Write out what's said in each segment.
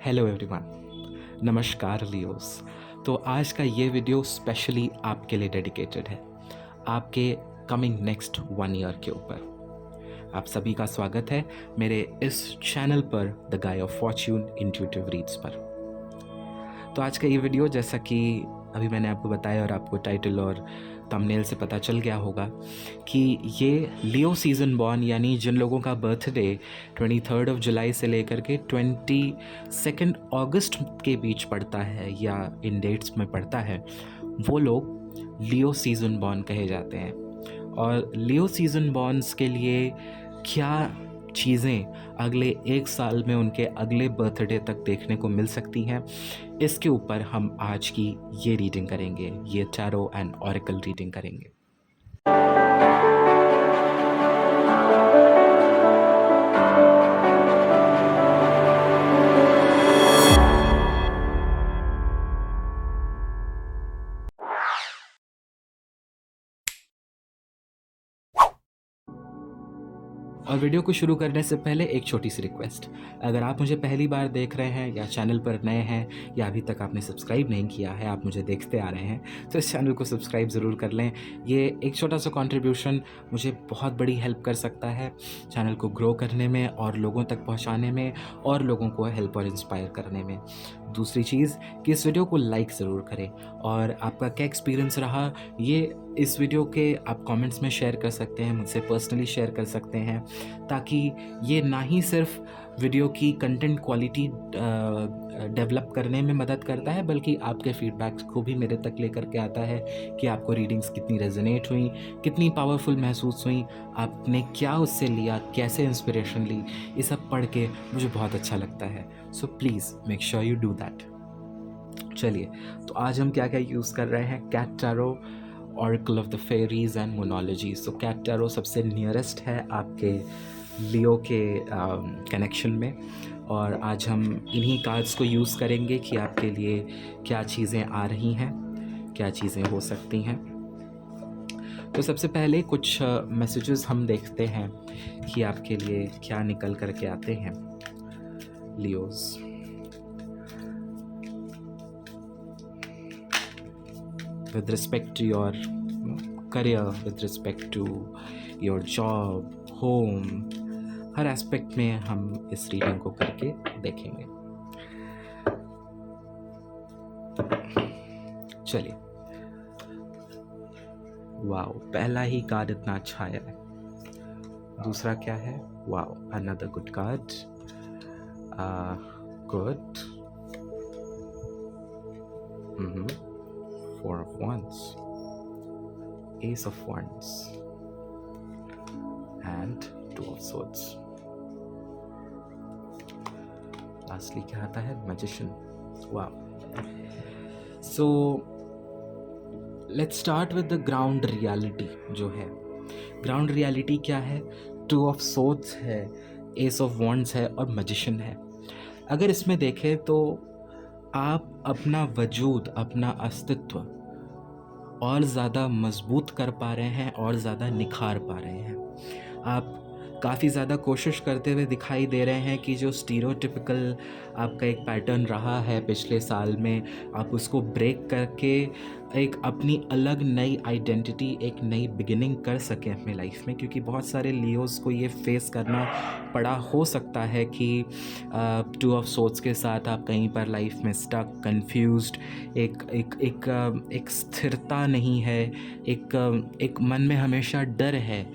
Hello everyone, नमस्कार Leos. तो आज का ये वीडियो स्पेशली आपके लिए डेडिकेटेड है, आपके कमिंग नेक्स्ट 1 ईयर के ऊपर। आप सभी का स्वागत है मेरे इस चैनल पर the guy of Fortune intuitive reads पर। तो आज का ये वीडियो, जैसा कि अभी मैंने आपको बताया और आपको टाइटल और थंबनेल से पता चल गया होगा कि ये लियो सीज़न बॉर्न, यानी जिन लोगों का बर्थडे 23 जुलाई से लेकर के 22 के बीच पड़ता है या इन डेट्स में पड़ता है, वो लोग लियो सीज़न बॉर्न कहे जाते हैं। और लियो सीज़न बॉर्न्स के लिए क्या चीज़ें अगले 1 साल में उनके अगले बर्थडे तक देखने को मिल सकती हैं, इसके ऊपर हम आज की ये रीडिंग करेंगे, ये टैरो एंड ऑरेकल रीडिंग करेंगे। और वीडियो को शुरू करने से पहले एक छोटी सी रिक्वेस्ट, अगर आप मुझे पहली बार देख रहे हैं या चैनल पर नए हैं या अभी तक आपने सब्सक्राइब नहीं किया है, आप मुझे देखते आ रहे हैं, तो इस चैनल को सब्सक्राइब ज़रूर कर लें। ये एक छोटा सा कंट्रीब्यूशन मुझे बहुत बड़ी हेल्प कर सकता है चैनल को ग्रो करने में और लोगों तक पहुंचाने में और लोगों को हेल्प और इंस्पायर करने में। दूसरी चीज़ कि इस वीडियो को लाइक ज़रूर करें, और आपका क्या एक्सपीरियंस रहा ये इस वीडियो के आप कमेंट्स में शेयर कर सकते हैं, मुझसे पर्सनली शेयर कर सकते हैं, ताकि ये ना ही सिर्फ वीडियो की कंटेंट क्वालिटी डेवलप करने में मदद करता है, बल्कि आपके फीडबैक्स को भी मेरे तक लेकर के आता है कि आपको रीडिंग्स कितनी रेजोनेट हुई, कितनी पावरफुल महसूस हुई, आपने क्या उससे लिया, कैसे इंस्पिरेशन ली। ये सब पढ़ के मुझे बहुत अच्छा लगता है। So please make sure you do that. चलिए, तो आज हम क्या क्या यूज़ कर रहे हैं। Cat tarot, oracle of the fairies and moonology. So cat tarot सबसे नियरेस्ट है आपके लियो के कनेक्शन में, और आज हम इन्हीं कार्ड्स को यूज़ करेंगे कि आपके लिए क्या चीज़ें आ रही हैं, क्या चीज़ें हो सकती हैं। तो सबसे पहले कुछ मैसेजेस हम देखते हैं कि आपके लिए क्या निकल करके आते हैं Leos. With respect to your career, with respect to your job, home, her aspect में हम इस रीडिंग को करके देखेंगे। चलिए, वाओ, पहला ही कार्ड इतना अच्छा आया है। दूसरा क्या है? Wow, another good card. Good. Four of Wands, Ace of Wands, and Two of Swords. Lastly क्या आता है? Magician. Wow. So let's start with the ground reality जो है। Ground reality क्या है? Two of Swords है, Ace of Wands है और Magician है। अगर इसमें देखें तो आप अपना वजूद, अपना अस्तित्व और ज़्यादा मजबूत कर पा रहे हैं और ज़्यादा निखार पा रहे हैं। आप काफ़ी ज़्यादा कोशिश करते हुए दिखाई दे रहे हैं कि जो स्टीरियोटिपिकल आपका एक पैटर्न रहा है पिछले साल में, आप उसको ब्रेक करके एक अपनी अलग नई आइडेंटिटी, एक नई बिगिनिंग कर सकें अपने लाइफ में। क्योंकि बहुत सारे लियोज़ को ये फेस करना पड़ा हो सकता है कि टू ऑफ सोर्ड्स के साथ आप कहीं पर लाइफ में स्टक, कंफ्यूज्ड, एक स्थिरता नहीं है, एक मन में हमेशा डर है।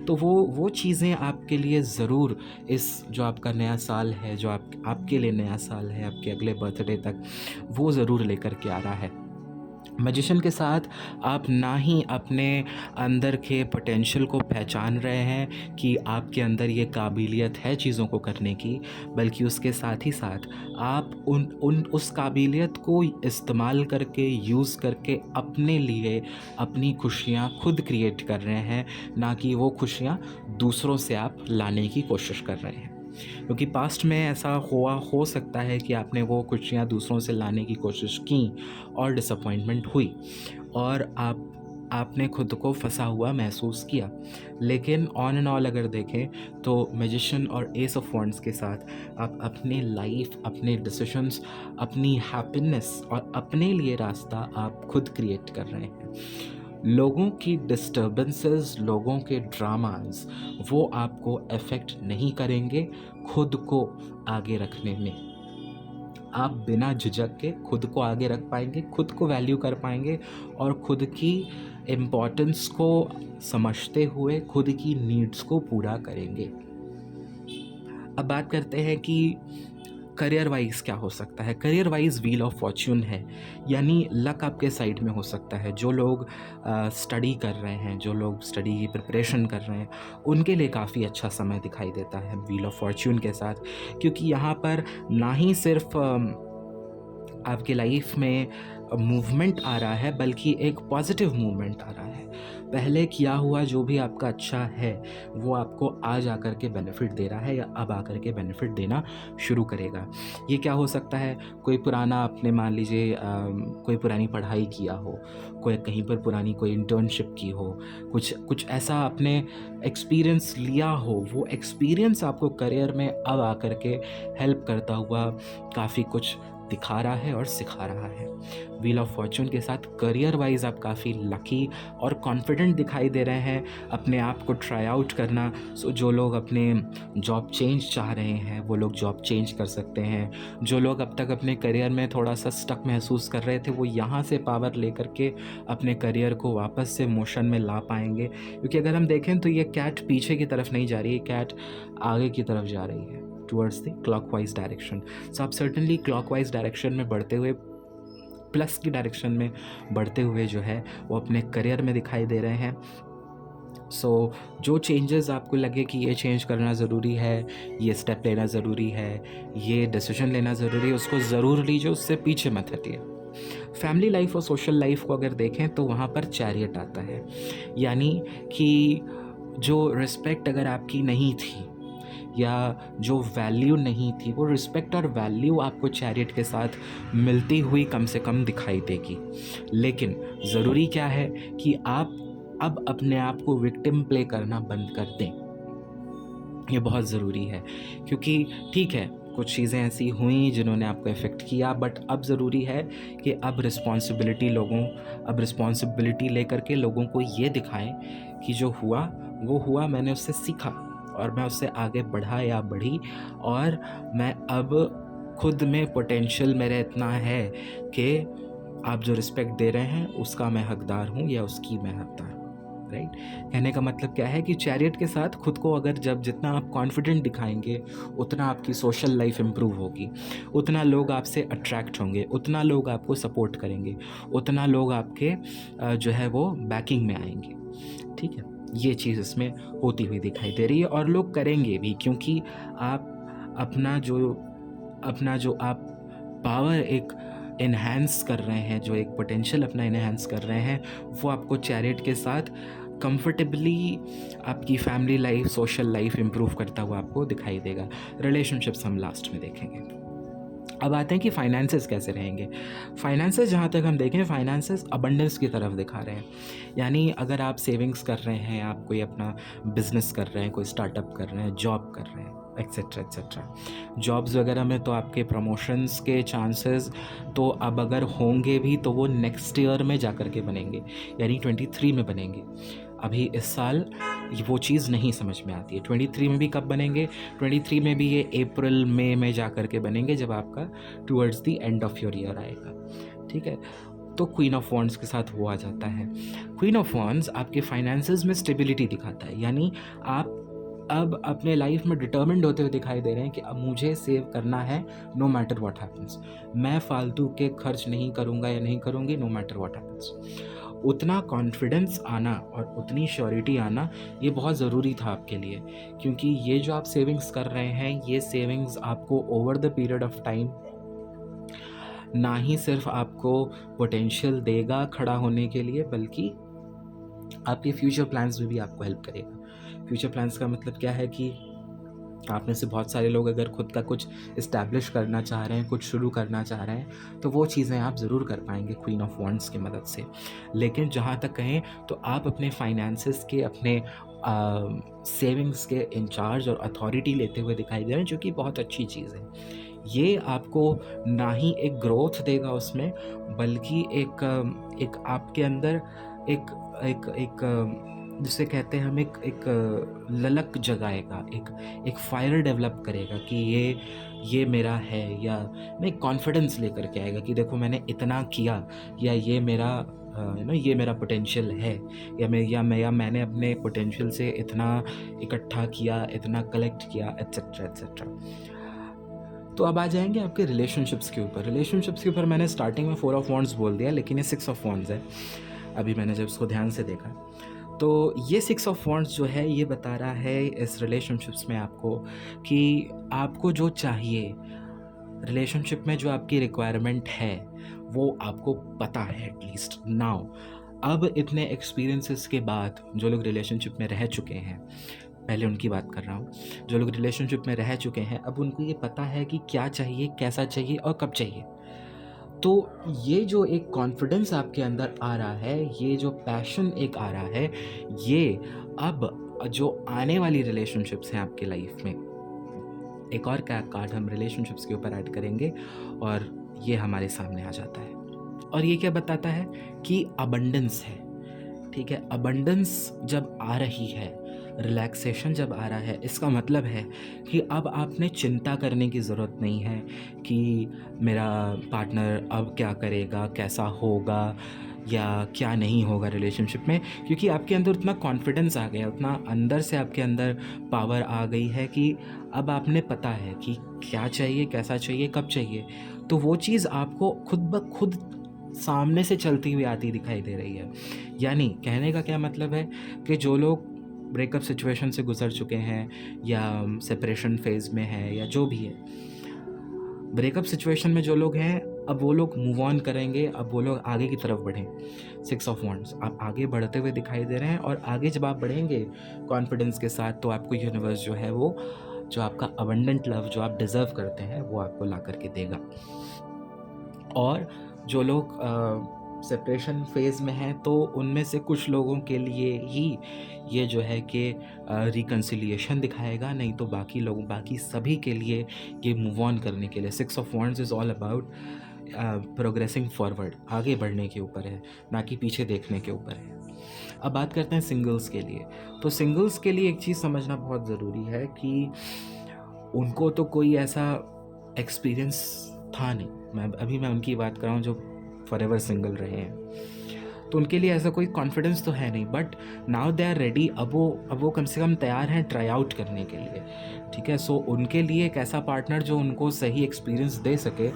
तो वो चीज़ें आपके लिए ज़रूर इस जो आपका नया साल है, जो आपके लिए नया साल है, आपके अगले बर्थडे तक, वो ज़रूर लेकर के आ रहा है। मैजिशियन के साथ आप ना ही अपने अंदर के पोटेंशियल को पहचान रहे हैं कि आपके अंदर ये काबिलियत है चीज़ों को करने की, बल्कि उसके साथ ही साथ आप उस काबिलियत को इस्तेमाल करके, यूज़ करके अपने लिए अपनी खुशियाँ खुद क्रिएट कर रहे हैं, ना कि वो खुशियाँ दूसरों से आप लाने की कोशिश कर रहे हैं। क्योंकि पास्ट में ऐसा हो सकता है कि आपने वो खुशियाँ दूसरों से लाने की कोशिश की और डिसअपॉइंटमेंट हुई, और आप आपने खुद को फंसा हुआ महसूस किया। लेकिन ऑन एंड ऑल अगर देखें तो मैजिशियन और एस ऑफ वॉन्ड्स के साथ आप अपनी लाइफ, अपने डिसीजंस, अपनी हैप्पीनेस और अपने लिए रास्ता आप खुद क्रिएट कर रहे हैं। लोगों की डिस्टर्बेंसेस, लोगों के ड्रामास वो आपको अफेक्ट नहीं करेंगे खुद को आगे रखने में। आप बिना झिझक के खुद को आगे रख पाएंगे, खुद को वैल्यू कर पाएंगे और खुद की इम्पोर्टेंस को समझते हुए खुद की नीड्स को पूरा करेंगे। अब बात करते हैं कि करियर वाइज क्या हो सकता है। Career wise wheel of Fortune है, यानी लक आपके साइड में हो सकता है। जो लोग स्टडी कर रहे हैं, जो लोग स्टडी की प्रिपरेशन कर रहे हैं, उनके लिए काफ़ी अच्छा समय दिखाई देता है व्हील ऑफ फॉर्च्यून के साथ, क्योंकि यहाँ पर ना ही सिर्फ आपके लाइफ में मूवमेंट आ रहा है, बल्कि एक पॉजिटिव मूवमेंट आ रहा है। पहले किया हुआ जो भी आपका अच्छा है वो आपको आज आकर के बेनिफिट दे रहा है या अब आकर के बेनिफिट देना शुरू करेगा। ये क्या हो सकता है, कोई पुराना आपने मान लीजिए कोई पुरानी पढ़ाई किया हो, कोई कहीं पर पुरानी कोई इंटर्नशिप की हो, कुछ ऐसा आपने एक्सपीरियंस लिया हो, वो एक्सपीरियंस आपको करियर में अब आकर के हेल्प करता हुआ काफ़ी कुछ दिखा रहा है और सिखा रहा है। व्हील ऑफ फॉर्च्यून के साथ करियर वाइज आप काफ़ी लकी और कॉन्फिडेंट दिखाई दे रहे हैं अपने आप को ट्राई आउट करना। सो जो लोग अपने जॉब चेंज चाह रहे हैं वो लोग जॉब चेंज कर सकते हैं। जो लोग अब तक अपने करियर में थोड़ा सा स्टक महसूस कर रहे थे वो यहाँ से पावर लेकर के अपने करियर को वापस से मोशन में ला पाएंगे। क्योंकि अगर हम देखें तो ये कैट पीछे की तरफ नहीं जा रही है, कैट आगे की तरफ जा रही है, टुवर्ड्स द क्लॉकवाइज डायरेक्शन। सो आप सर्टनली क्लॉकवाइज डायरेक्शन में बढ़ते हुए, प्लस की डायरेक्शन में बढ़ते हुए जो है वो अपने करियर में दिखाई दे रहे हैं। सो जो चेंजेस आपको लगे कि ये चेंज करना ज़रूरी है, ये स्टेप लेना ज़रूरी है, ये डिसीजन लेना ज़रूरी है, उसको ज़रूर लीजिए, उससे पीछे मत हटिए। फैमिली लाइफ और सोशल लाइफ को अगर देखें तो वहाँ पर चैरियट आता है, यानी कि जो रिस्पेक्ट अगर आपकी नहीं थी या जो वैल्यू नहीं थी, वो रिस्पेक्ट और वैल्यू आपको चैरियट के साथ मिलती हुई कम से कम दिखाई देगी। लेकिन ज़रूरी क्या है कि आप अब अपने आप को विक्टिम प्ले करना बंद कर दें। ये बहुत ज़रूरी है, क्योंकि ठीक है कुछ चीज़ें ऐसी हुई जिन्होंने आपको इफ़ेक्ट किया, बट अब ज़रूरी है कि अब रिस्पॉन्सिबिलिटी लेकर के लोगों को ये दिखाएं कि जो हुआ वो हुआ, मैंने उससे सीखा और मैं उससे आगे बढ़ा या बढ़ी, और मैं अब खुद में पोटेंशियल मेरा इतना है कि आप जो रिस्पेक्ट दे रहे हैं उसका मैं हकदार हूँ या उसकी मैं हकदार हूँ। राइट, कहने का मतलब क्या है कि चैरियट के साथ खुद को अगर जितना आप कॉन्फिडेंट दिखाएंगे उतना आपकी सोशल लाइफ इम्प्रूव होगी, उतना लोग आपसे अट्रैक्ट होंगे, उतना लोग आपको सपोर्ट करेंगे, उतना लोग आपके जो है वो बैकिंग में आएंगे। ठीक है, ये चीज़ इसमें होती हुई दिखाई दे रही है और लोग करेंगे भी, क्योंकि आप अपना जो आप पावर एक इन्हांस कर रहे हैं, जो एक पोटेंशियल अपना इन्हांस कर रहे हैं, वो आपको चैरियट के साथ कंफर्टेबली आपकी family life, social life improve करता हुआ आपको दिखाई देगा। रिलेशनशिप्स हम लास्ट में देखेंगे। अब आते हैं कि फाइनेंसेस कैसे रहेंगे। फाइनेंसेस जहाँ तक हम देखें, फाइनेंसेस अबंडेंस की तरफ दिखा रहे हैं, यानी अगर आप सेविंग्स कर रहे हैं, आप कोई अपना बिजनेस कर रहे हैं, कोई स्टार्टअप कर रहे हैं, जॉब कर रहे हैं, एक्सेट्रा एक्सेट्रा, जॉब्स वगैरह में तो आपके प्रमोशंस के चांसेस तो अब अगर होंगे भी तो वो नेक्स्ट ईयर में जा कर के बनेंगे, यानी 23 में बनेंगे। अभी इस साल वो चीज़ नहीं समझ में आती है। 23 में भी कब बनेंगे? 23 में भी ये अप्रैल मई में जा कर के बनेंगे, जब आपका towards the end of your year आएगा। ठीक है, तो क्वीन ऑफ वॉन्ड्स के साथ वो आ जाता है। क्वीन ऑफ वॉन्ड्स आपके फाइनेंसेस में स्टेबिलिटी दिखाता है, यानी आप अब अपने लाइफ में डिटर्मिन्ड होते हुए दिखाई दे रहे हैं कि अब मुझे सेव करना है नो मैटर व्हाट हैपन्स। मैं फालतू के खर्च नहीं करूँगा या नहीं करूँगी, नो मैटर व्हाट हैपन्स। उतना कॉन्फिडेंस आना और उतनी श्योरिटी आना ये बहुत ज़रूरी था आपके लिए, क्योंकि ये जो आप सेविंग्स कर रहे हैं, ये सेविंग्स आपको over the period of time ना ही सिर्फ आपको पोटेंशियल देगा खड़ा होने के लिए, बल्कि आपके फ्यूचर प्लान्स में भी आपको हेल्प करेगा। फ्यूचर प्लान्स का मतलब क्या है कि आप में से बहुत सारे लोग अगर खुद का कुछ इस्टेब्लिश करना चाह रहे हैं, कुछ शुरू करना चाह रहे हैं, तो वो चीज़ें आप ज़रूर कर पाएंगे क्वीन ऑफ वॉन्ड्स की मदद से। लेकिन जहाँ तक कहें तो आप अपने फाइनेंसेस के, अपने सेविंग्स के इंचार्ज और अथॉरिटी लेते हुए दिखाई दे रहे हैं, जो कि बहुत अच्छी चीज़ है। ये आपको ना ही एक ग्रोथ देगा उसमें, बल्कि एक आपके अंदर एक एक एक जिसे कहते हैं हम, एक ललक जगाएगा, एक फायर डेवलप करेगा कि ये मेरा है, या मैं कॉन्फिडेंस लेकर के आएगा कि देखो मैंने इतना किया, या ये मेरा ये मेरा पोटेंशियल है, या मैंने अपने पोटेंशियल से इतना इकट्ठा किया, इतना कलेक्ट किया, एट्सेट्रा एट्सेट्रा। तो अब आ जाएंगे आपके रिलेशनशिप्स के ऊपर। रिलेशनशिप्स के ऊपर मैंने स्टार्टिंग में 4 ऑफ वॉन्ड्स बोल दिया, लेकिन ये 6 ऑफ वॉन्ड्स है। अभी मैंने जब इसको ध्यान से देखा तो ये 6 ऑफ वॉन्ड्स जो है ये बता रहा है इस रिलेशनशिप्स में आपको कि आपको जो चाहिए, रिलेशनशिप में जो आपकी रिक्वायरमेंट है वो आपको पता है एटलीस्ट नाउ। अब इतने एक्सपीरियंसेस के बाद जो लोग रिलेशनशिप में रह चुके हैं, पहले उनकी बात कर रहा हूँ, जो लोग रिलेशनशिप में रह चुके हैं, अब उनको ये पता है कि क्या चाहिए, कैसा चाहिए और कब चाहिए। तो ये जो एक कॉन्फिडेंस आपके अंदर आ रहा है, ये जो पैशन एक आ रहा है, ये अब जो आने वाली रिलेशनशिप्स हैं आपके लाइफ में, एक और क्या कार्ड हम रिलेशनशिप्स के ऊपर ऐड करेंगे और ये हमारे सामने आ जाता है। और ये क्या बताता है कि अबंडेंस है। ठीक है, अबंडेंस जब आ रही है, रिलैक्सेशन जब आ रहा है, इसका मतलब है कि अब आपने चिंता करने की ज़रूरत नहीं है कि मेरा पार्टनर अब क्या करेगा, कैसा होगा या क्या नहीं होगा रिलेशनशिप में, क्योंकि आपके अंदर उतना कॉन्फिडेंस आ गया, उतना अंदर से आपके अंदर पावर आ गई है कि अब आपने पता है कि क्या चाहिए, कैसा चाहिए, कब चाहिए। तो वो चीज़ आपको खुद ब खुद सामने से चलती हुई आती दिखाई दे रही है। यानी कहने का क्या मतलब है कि जो लोग ब्रेकअप सिचुएशन से गुजर चुके हैं या सेपरेशन फेज में हैं या जो भी है, ब्रेकअप सिचुएशन में जो लोग हैं, अब वो लोग मूव ऑन करेंगे, अब वो लोग आगे की तरफ बढ़ें। 6 ऑफ वॉन्ड्स, आप आगे बढ़ते हुए दिखाई दे रहे हैं, और आगे जब आप बढ़ेंगे कॉन्फिडेंस के साथ, तो आपको यूनिवर्स जो है वो जो आपका अबंडेंट लव जो आप डिज़र्व करते हैं वो आपको ला करके देगा। और जो लोग सेपरेशन फेज़ में हैं, तो उनमें से कुछ लोगों के लिए ही ये जो है कि रिकन्सिलिएशन दिखाएगा, नहीं तो बाकी लोगों, बाकी सभी के लिए ये मूव ऑन करने के लिए। 6 of wands is all about progressing forward, आगे बढ़ने के ऊपर है, ना कि पीछे देखने के ऊपर है। अब बात करते हैं सिंगल्स के लिए। तो सिंगल्स के लिए एक चीज़ समझना बहुत ज़रूरी है कि उनको तो कोई ऐसा एक्सपीरियंस था नहीं। मैं उनकी बात कर रहा हूँ जो फॉरएवर सिंगल रहे हैं, तो उनके लिए ऐसा कोई कॉन्फिडेंस तो है नहीं, but now they are ready. अब वो कम से कम तैयार हैं ट्राई आउट करने के लिए। ठीक है, सो उनके लिए एक ऐसा पार्टनर जो उनको सही एक्सपीरियंस दे सके,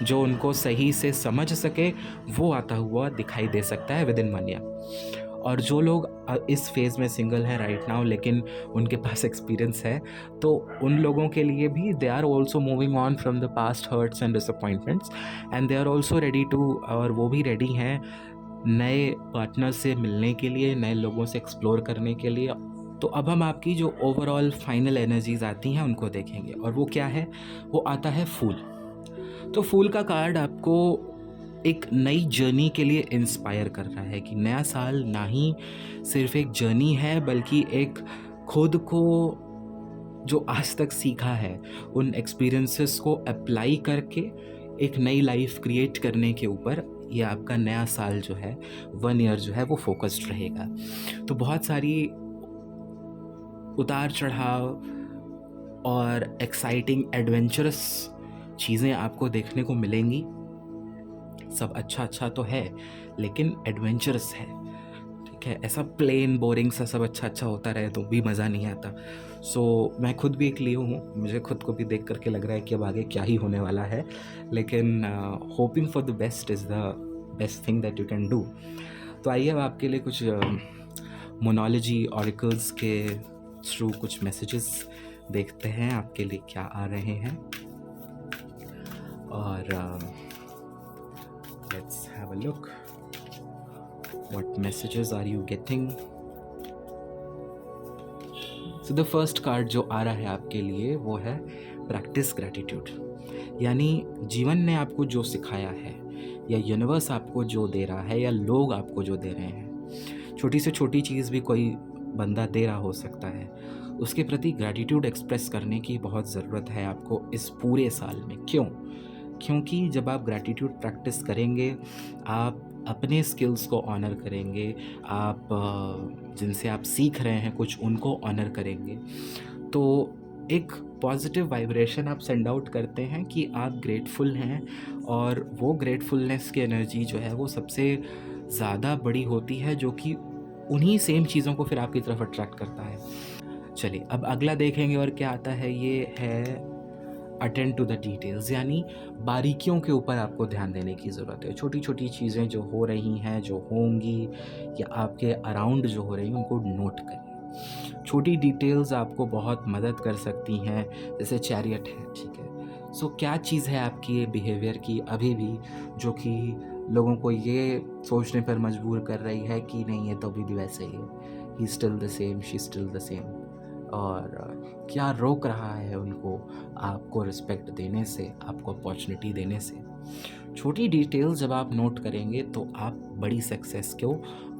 जो उनको सही से समझ सके, वो आता हुआ दिखाई दे सकता है विद इन 1 ईयर। और जो लोग इस फेज़ में सिंगल हैं राइट नाउ, लेकिन उनके पास एक्सपीरियंस है, तो उन लोगों के लिए भी they are also moving on from the past hurts and disappointments, and they are also ready to, और वो भी रेडी हैं नए पार्टनर से मिलने के लिए, नए लोगों से एक्सप्लोर करने के लिए। तो अब हम आपकी जो ओवरऑल फाइनल एनर्जीज आती हैं उनको देखेंगे, और वो क्या है, वो आता है फूल। तो फूल का कार्ड आपको एक नई जर्नी के लिए इंस्पायर कर रहा है कि नया साल ना ही सिर्फ एक जर्नी है, बल्कि एक खुद को जो आज तक सीखा है उन एक्सपीरियंसेस को अप्लाई करके एक नई लाइफ क्रिएट करने के ऊपर ये आपका नया साल जो है 1 ईयर जो है वो फोकस्ड रहेगा। तो बहुत सारी उतार चढ़ाव और एक्साइटिंग एडवेंचरस चीज़ें आपको देखने को मिलेंगी। सब अच्छा तो है, लेकिन एडवेंचरस है। ठीक है, ऐसा प्लेन बोरिंग सा सब अच्छा होता रहे तो भी मज़ा नहीं आता। सो मैं खुद भी एक लियो हूँ, मुझे खुद को भी देख करके लग रहा है कि अब आगे क्या ही होने वाला है, लेकिन hoping for the best is the best thing that you can do. तो आइए अब आपके लिए कुछ मोनोलॉजी ऑरिकल्स के थ्रू कुछ मैसेजेस देखते हैं आपके लिए क्या आ रहे हैं, और let's have a look. What messages are you getting? तो द फर्स्ट कार्ड जो आ रहा है आपके लिए वो है प्रैक्टिस ग्रैटिट्यूड। यानी जीवन ने आपको जो सिखाया है या यूनिवर्स आपको जो दे रहा है या लोग आपको जो दे रहे हैं, छोटी से छोटी चीज़ भी कोई बंदा दे रहा हो सकता है, उसके प्रति ग्रैटिट्यूड एक्सप्रेस करने की बहुत ज़रूरत है आपको इस पूरे साल में। क्यों? क्योंकि जब आप ग्रैटिट्यूड प्रैक्टिस करेंगे, आप अपने स्किल्स को ऑनर करेंगे, आप जिनसे आप सीख रहे हैं कुछ उनको ऑनर करेंगे, तो एक पॉजिटिव वाइब्रेशन आप सेंड आउट करते हैं कि आप ग्रेटफुल हैं, और वो ग्रेटफुलनेस की एनर्जी जो है वो सबसे ज़्यादा बड़ी होती है, जो कि उन्हीं सेम चीज़ों को फिर आपकी तरफ अट्रैक्ट करता है। चलिए अब अगला देखेंगे और क्या आता है, ये है अटेंड टू द डिटेल्स। यानी बारीकियों के ऊपर आपको ध्यान देने की ज़रूरत है। छोटी छोटी चीज़ें जो हो रही हैं, जो होंगी या आपके अराउंड जो हो रही हैं, उनको नोट करिए। छोटी डिटेल्स आपको बहुत मदद कर सकती हैं। जैसे चैरियट है, ठीक है, सो क्या चीज़ है आपकी ये बिहेवियर की अभी भी जो कि लोगों को ये सोचने पर मजबूर कर रही है कि नहीं, ये तो अभी भी वैसे ही है, he still the same, she still the same. और क्या रोक रहा है उनको आपको रिस्पेक्ट देने से, आपको अपॉर्चुनिटी देने से। छोटी डिटेल्स जब आप नोट करेंगे तो आप बड़ी सक्सेस को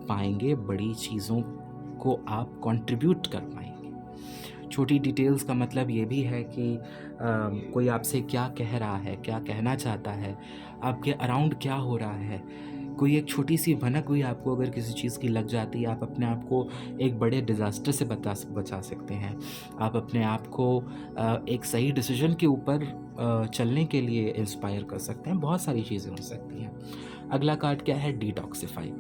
पाएंगे, बड़ी चीज़ों को आप कंट्रीब्यूट कर पाएंगे। छोटी डिटेल्स का मतलब ये भी है कि कोई आपसे क्या कह रहा है, क्या कहना चाहता है, आपके अराउंड क्या हो रहा है। कोई एक छोटी सी भनक हुई आपको अगर किसी चीज़ की लग जाती है, आप अपने आप को एक बड़े डिज़ास्टर से बचा सकते हैं। आप अपने आप को एक सही डिसीजन के ऊपर चलने के लिए इंस्पायर कर सकते हैं। बहुत सारी चीज़ें हो सकती हैं। अगला कार्ड क्या है, डिटॉक्सिफाई।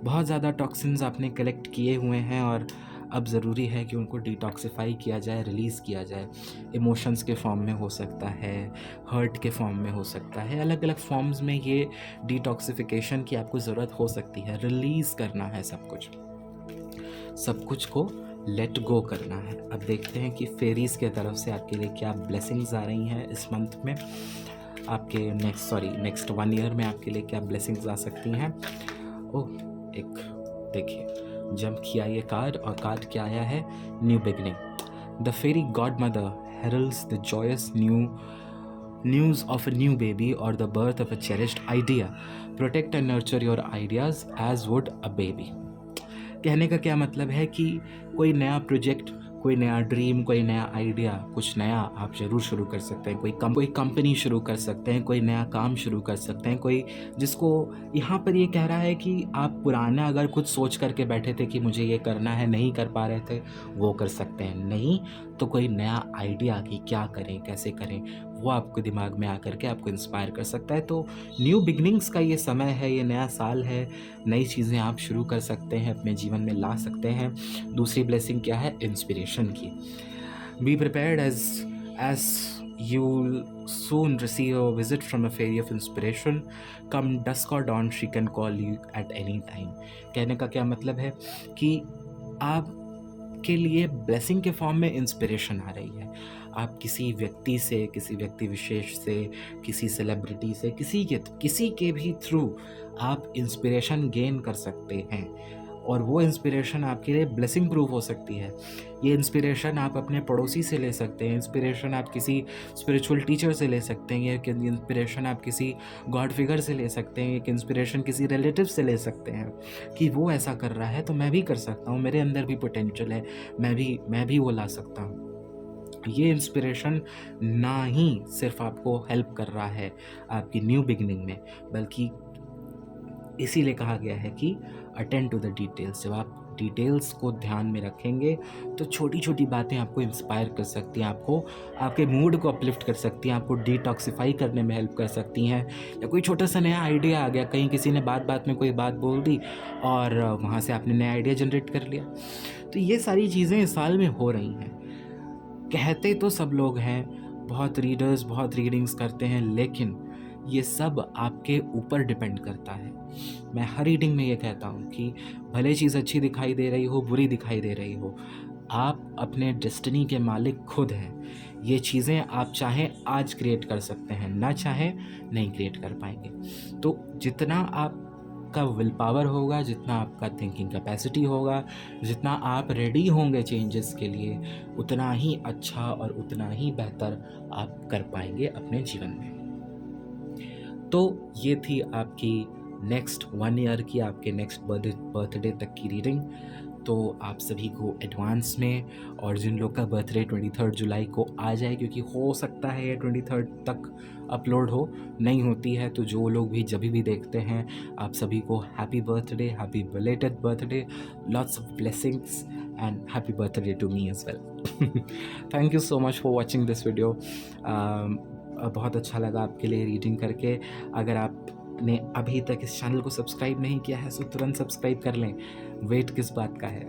बहुत ज़्यादा टॉक्सिन्स आपने कलेक्ट किए हुए हैं और अब ज़रूरी है कि उनको डिटॉक्सिफाई किया जाए, रिलीज़ किया जाए। इमोशंस के फॉर्म में हो सकता है, हर्ट के फॉर्म में हो सकता है, अलग अलग फॉर्म्स में ये डिटॉक्सिफिकेशन की आपको ज़रूरत हो सकती है। रिलीज़ करना है सब कुछ को लेट गो करना है। अब देखते हैं कि फेरीज़ के तरफ से आपके लिए क्या ब्लेसिंग्स आ रही हैं इस मंथ में, आपके नेक्स्ट 1 ईयर में आपके लिए क्या ब्लेसिंग्स आ सकती हैं। ओह, एक देखिए जंप किया ये कार्ड, और कार्ड क्या आया है, new beginning. The fairy godmother heralds the joyous news of a new baby or the birth of a cherished idea. Protect and nurture your ideas as would a baby. कहने का क्या मतलब है कि कोई नया प्रोजेक्ट, कोई नया ड्रीम, कोई नया आइडिया, कुछ नया आप ज़रूर शुरू कर सकते हैं। कोई कंपनी शुरू कर सकते हैं, कोई नया काम शुरू कर सकते हैं। कोई जिसको यहाँ पर ये कह रहा है कि आप पुराना अगर कुछ सोच करके बैठे थे कि मुझे ये करना है, नहीं कर पा रहे थे, वो कर सकते हैं। नहीं तो कोई नया आइडिया कि क्या करें, कैसे करें, वो आपके दिमाग में आकर के आपको इंस्पायर कर सकता है। तो न्यू बिगनिंग्स का ये समय है, ये नया साल है, नई चीज़ें आप शुरू कर सकते हैं, अपने जीवन में ला सकते हैं। दूसरी ब्लेसिंग क्या है, इंस्पिरेशन की। Be prepared as you'll soon receive a visit from a fairy of inspiration. Come dusk or dawn, she can call you at any time. कहने का क्या मतलब है कि आप के लिए ब्लेसिंग के फॉर्म में इंस्पिरेशन आ रही है। आप किसी व्यक्ति से, किसी व्यक्ति विशेष से, किसी सेलिब्रिटी से, किसी के भी थ्रू आप इंस्पिरेशन गेन कर सकते हैं, और वो इंस्पिरेशन आपके लिए ब्लेसिंग प्रूफ हो सकती है। ये इंस्पिरेशन आप अपने पड़ोसी से ले सकते हैं, इंस्पिरेशन आप किसी स्पिरिचुअल टीचर से ले सकते हैं, या इंस्पिरेशन आप किसी गॉड फिगर से ले सकते हैं, एक इंस्पिरेशन किसी रिलेटिव से ले सकते हैं कि वो ऐसा कर रहा है तो मैं भी कर सकता हूँ, मेरे अंदर भी पोटेंशियल है, मैं भी वो ला सकता हूँ। ये इंस्पिरेशन ना ही सिर्फ आपको हेल्प कर रहा है आपकी न्यू बिगिनिंग में, बल्कि इसीलिए कहा गया है कि अटेंड टू द डिटेल्स। जब आप डिटेल्स को ध्यान में रखेंगे तो छोटी छोटी बातें आपको इंस्पायर कर सकती हैं, आपको आपके मूड को अपलिफ्ट कर सकती हैं, आपको डिटॉक्सिफाई करने में हेल्प कर सकती हैं। या कोई छोटा सा नया आइडिया आ गया, कहीं किसी ने बात में कोई बात बोल दी और वहाँ से आपने नया आइडिया जनरेट कर लिया। तो ये सारी चीज़ें इस साल में हो रही हैं। कहते तो सब लोग हैं, बहुत रीडर्स बहुत रीडिंग्स करते हैं, लेकिन ये सब आपके ऊपर डिपेंड करता है। मैं हर रीडिंग में ये कहता हूँ कि भले चीज़ अच्छी दिखाई दे रही हो, बुरी दिखाई दे रही हो, आप अपने डेस्टिनी के मालिक खुद हैं। ये चीज़ें आप चाहें आज क्रिएट कर सकते हैं, ना चाहें नहीं क्रिएट कर पाएंगे। तो जितना आप आपका विल पावर होगा, जितना आपका थिंकिंग कैपेसिटी होगा, जितना आप रेडी होंगे चेंजेस के लिए, उतना ही अच्छा और उतना ही बेहतर आप कर पाएंगे अपने जीवन में। तो ये थी आपकी नेक्स्ट 1 ईयर की, आपके नेक्स्ट बर्थडे तक की रीडिंग। तो आप सभी को एडवांस में, और जिन लोग का बर्थडे 23 जुलाई को आ जाए, क्योंकि हो सकता है ये 23 तक अपलोड हो, नहीं होती है तो जो लोग भी जब भी देखते हैं, आप सभी को happy birthday, happy belated birthday, lots of blessings and happy birthday to me as well. Thank you so much for watching this video. बहुत अच्छा लगा आपके लिए रीडिंग करके। अगर आपने अभी तक इस चैनल को सब्सक्राइब नहीं किया है तो तुरंत सब्सक्राइब कर लें, वेट किस बात का है।